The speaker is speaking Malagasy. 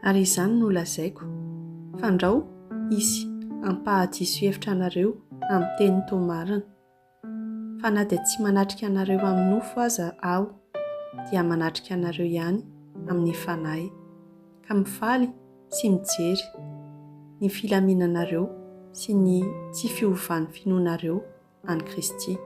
ary izany no lazaiko fandrao izy ampahadiso hevitra anareo amin'ny teny tomarina fa na dia tsy manatrika anareo amin'ny nofo aza aho dia manatrika anareo ihany amin'ny fanahy ka mifaly sy mijery ny filaminanareo sy ny tsy fiovan'ny finoanareo any Kristy.